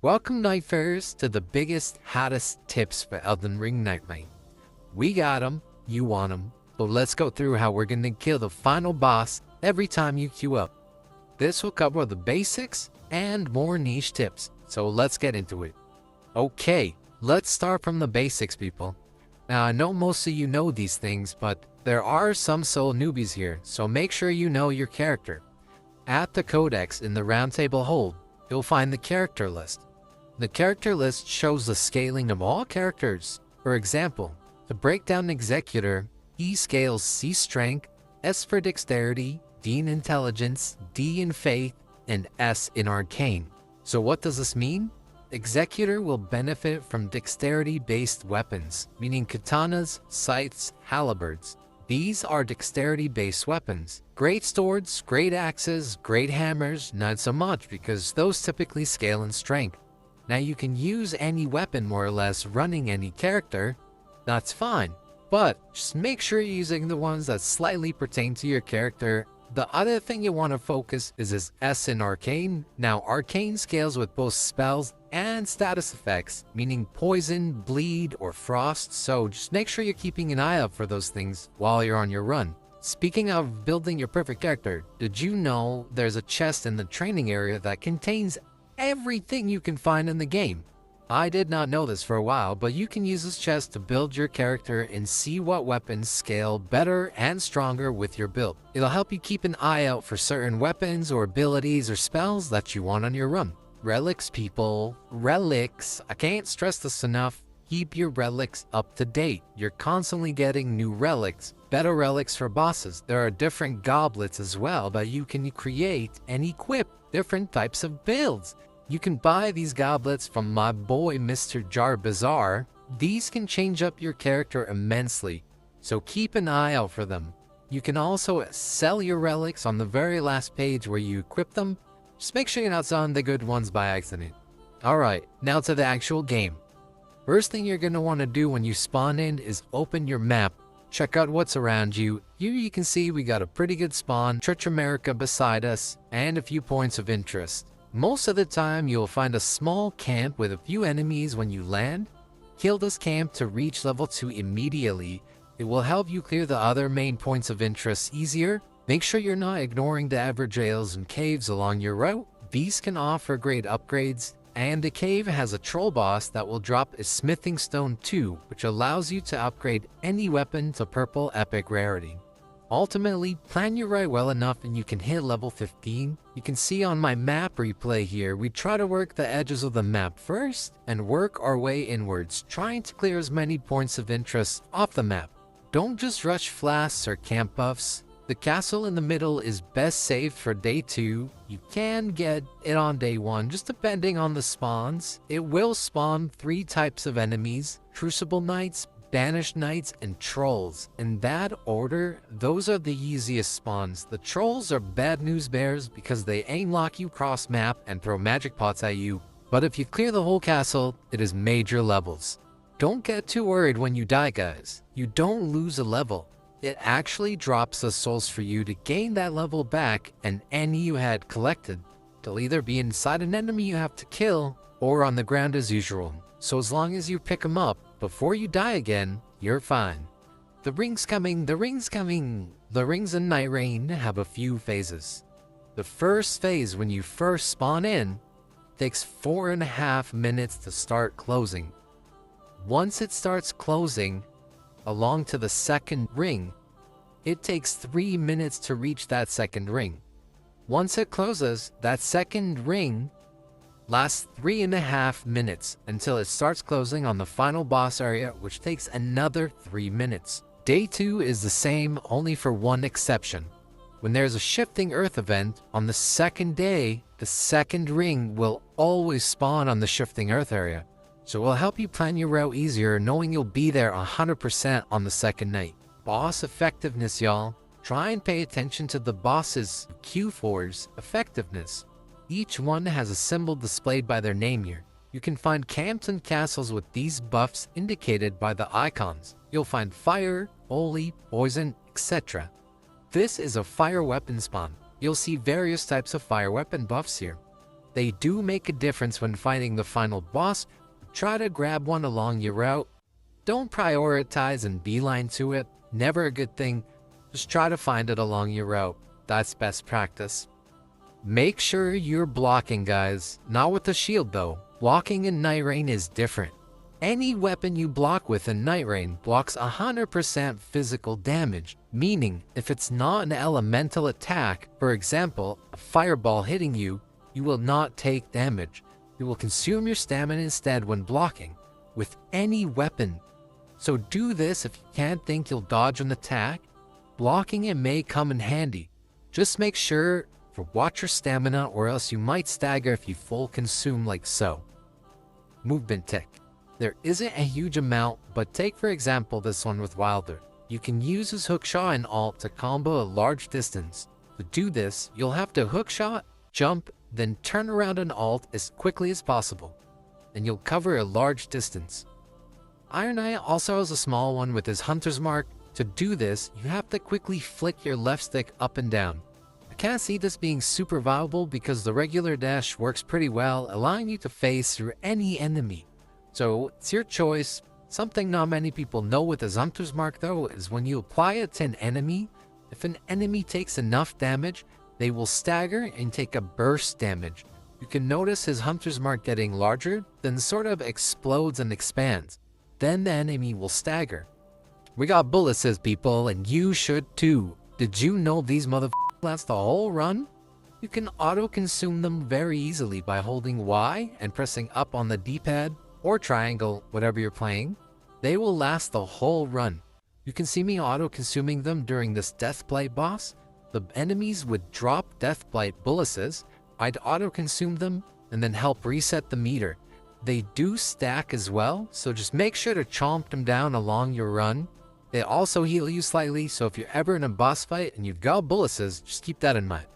Welcome Nightfarers to the biggest, hottest tips for Elden Ring Nightreign. We got them, you want them, but let's go through how we're gonna kill the final boss every time you queue up. This will cover the basics and more niche tips, so let's get into it. Okay, let's start from the basics, people. Now I know most of you know these things, but there are some solo newbies here, so make sure you know your character. At the codex in the roundtable hold, you'll find the character list. The character list shows the scaling of all characters. For example, to break down Executor, he scales C strength, S for dexterity, D in intelligence, D in faith, and S in arcane. So what does this mean? Executor will benefit from dexterity-based weapons, meaning katanas, scythes, halberds. These are dexterity-based weapons. Great swords, great axes, great hammers, not so much because those typically scale in strength. Now you can use any weapon more or less running any character, that's fine, but just make sure you're using the ones that slightly pertain to your character. The other thing you want to focus is his S in arcane. Now arcane scales with both spells and status effects, meaning poison, bleed, or frost, so just make sure you're keeping an eye out for those things while you're on your run. Speaking of building your perfect character, did you know there's a chest in the training area that contains everything you can find in the game? I did not know this for a while, but you can use this chest to build your character and see what weapons scale better and stronger with your build. It'll help you keep an eye out for certain weapons or abilities or spells that you want on your run. Relics, people. Relics. I can't stress this enough. Keep your relics up to date. You're constantly getting new relics, better relics for bosses. There are different goblets as well that you can create and equip different types of builds. You can buy these goblets from my boy Mr. Jar Bazaar. These can change up your character immensely, so keep an eye out for them. You can also sell your relics on the very last page where you equip them. Just make sure you're not selling the good ones by accident. Alright, now to the actual game. First thing you're going to want to do when you spawn in is open your map. Check out what's around you. Here you can see we got a pretty good spawn, Church America beside us, and a few points of interest. Most of the time you'll find a small camp with a few enemies when you land. Kill this camp to reach level 2 immediately. It will help you clear the other main points of interest easier. Make sure you're not ignoring the ever jails and caves along your route. These can offer great upgrades, and the cave has a troll boss that will drop a smithing stone too, which allows you to upgrade any weapon to purple epic rarity. Ultimately, plan your ride well enough and you can hit level 15. You can see on my map replay here, we try to work the edges of the map first and work our way inwards, trying to clear as many points of interest off the map. Don't just rush flasks or camp buffs. The castle in the middle is best saved for day 2. You can get it on day 1, just depending on the spawns. It will spawn 3 types of enemies: Crucible Knights, Banished Knights, and Trolls. In that order, those are the easiest spawns. The Trolls are bad news bears because they aim lock you cross map and throw magic pots at you. But if you clear the whole castle, it is major levels. Don't get too worried when you die, guys. You don't lose a level. It actually drops the souls for you to gain that level back and any you had collected. They'll either be inside an enemy you have to kill or on the ground as usual. So as long as you pick them up before you die again, you're fine. The ring's coming, the ring's coming. The rings in Nightreign have a few phases. The first phase, when you first spawn in, takes 4.5 minutes to start closing. Once it starts closing along to the second ring, it takes 3 minutes to reach that second ring. Once it closes, that second ring lasts 3.5 minutes until it starts closing on the final boss area, which takes another 3 minutes. Day 2 is the same, only for one exception. When there's a shifting earth event on the second day, the second ring will always spawn on the shifting earth area. So it will help you plan your route easier knowing you'll be there 100% on the second night. Boss effectiveness, y'all. Try and pay attention to the boss's Q4's effectiveness. Each one has a symbol displayed by their name here. You can find camps and castles with these buffs indicated by the icons. You'll find fire, holy, poison, etc. This is a fire weapon spawn. You'll see various types of fire weapon buffs here. They do make a difference when fighting the final boss. Try to grab one along your route. Don't prioritize and beeline to it. Never a good thing. Just try to find it along your route. That's best practice. Make sure you're blocking, guys. Not with the shield though. Blocking in Nightreign is different. Any weapon you block with in Nightreign blocks 100% physical damage, meaning if it's not an elemental attack, for example, a fireball hitting you, you will not take damage. You will consume your stamina instead when blocking, with any weapon. So do this if you can't think you'll dodge an attack. Blocking it may come in handy. Just make sure to watch your stamina or else you might stagger if you full consume like so. Movement tick. There isn't a huge amount, but take for example this one with Wilder. You can use his hookshot and ult to combo a large distance. To do this, you'll have to hookshot, jump, then turn around and ult as quickly as possible, and you'll cover a large distance. Iron Knight also has a small one with his Hunter's Mark. To do this, you have to quickly flick your left stick up and down. I can't see this being super viable because the regular dash works pretty well, allowing you to phase through any enemy. So it's your choice. Something not many people know with his Hunter's Mark though is when you apply it to an enemy, if an enemy takes enough damage, they will stagger and take a burst damage. You can notice his Hunter's Mark getting larger, then sort of explodes and expands. Then the enemy will stagger. We got Boluses, people, and you should too. Did you know these motherfuckers last the whole run? You can auto-consume them very easily by holding Y and pressing up on the D-pad or triangle, whatever you're playing. They will last the whole run. You can see me auto-consuming them during this Deathblight boss. The enemies would drop Deathblight Boluses, I'd auto-consume them, and then help reset the meter. They do stack as well, so just make sure to chomp them down along your run. They also heal you slightly, so if you're ever in a boss fight and you've got Boluses, just keep that in mind.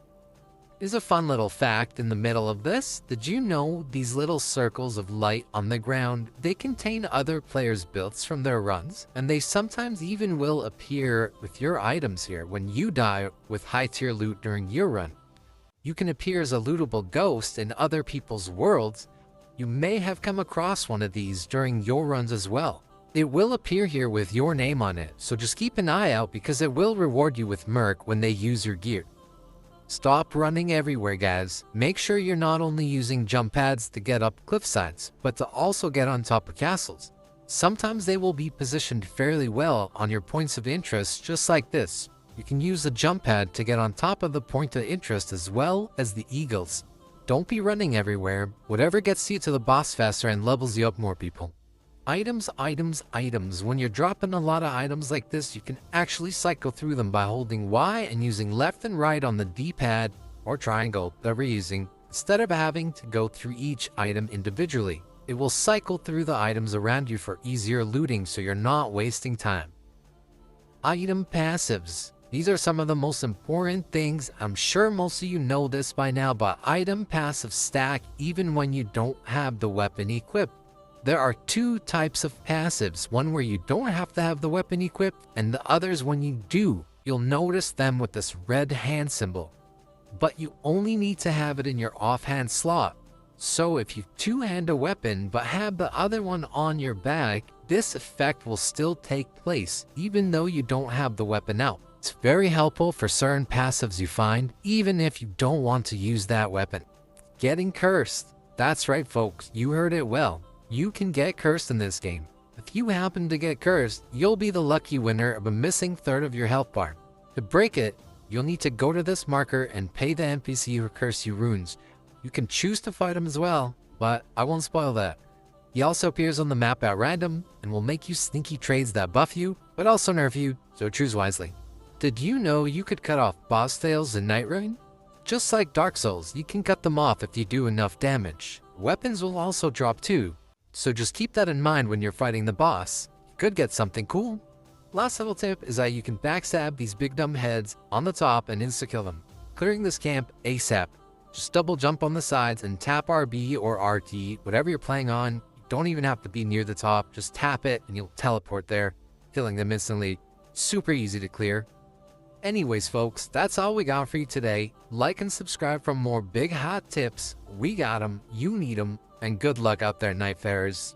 Here's a fun little fact in the middle of this. Did you know these little circles of light on the ground, they contain other players' builds from their runs, and they sometimes even will appear with your items here when you die with high tier loot during your run. You can appear as a lootable ghost in other people's worlds. You may have come across one of these during your runs as well. It will appear here with your name on it, so just keep an eye out because it will reward you with Murk when they use your gear. Stop running everywhere, guys. Make sure you're not only using jump pads to get up cliff sides, but to also get on top of castles. Sometimes they will be positioned fairly well on your points of interest, just like this. You can use the jump pad to get on top of the point of interest as well as the eagles. Don't be running everywhere. Whatever gets you to the boss faster and levels you up more, people. Items, items, items. When you're dropping a lot of items like this, you can actually cycle through them by holding Y and using left and right on the D-pad or triangle that we're using, instead of having to go through each item individually. It will cycle through the items around you for easier looting so you're not wasting time. Item passives. These are some of the most important things. I'm sure most of you know this by now, but item passives stack even when you don't have the weapon equipped. There are two types of passives, one where you don't have to have the weapon equipped, and the others when you do. You'll notice them with this red hand symbol. But you only need to have it in your offhand slot. So if you two-hand a weapon but have the other one on your back, this effect will still take place even though you don't have the weapon out. It's very helpful for certain passives you find, even if you don't want to use that weapon. Getting cursed. That's right, folks, you heard it well. You can get cursed in this game. If you happen to get cursed, you'll be the lucky winner of a missing third of your health bar. To break it, you'll need to go to this marker and pay the NPC who cursed you runes. You can choose to fight him as well, but I won't spoil that. He also appears on the map at random and will make you sneaky trades that buff you, but also nerf you, so choose wisely. Did you know you could cut off boss tails in Nightreign? Just like Dark Souls, you can cut them off if you do enough damage. Weapons will also drop too. So just keep that in mind when you're fighting the boss. You could get something cool. Last little tip is that you can backstab these big dumb heads on the top and insta-kill them. Clearing this camp ASAP. Just double jump on the sides and tap RB or RT, whatever you're playing on. You don't even have to be near the top, just tap it and you'll teleport there, killing them instantly. Super easy to clear. Anyways, folks, that's all we got for you today. Like and subscribe for more big hot tips. We got them, you need them, and good luck out there, Nightfarers.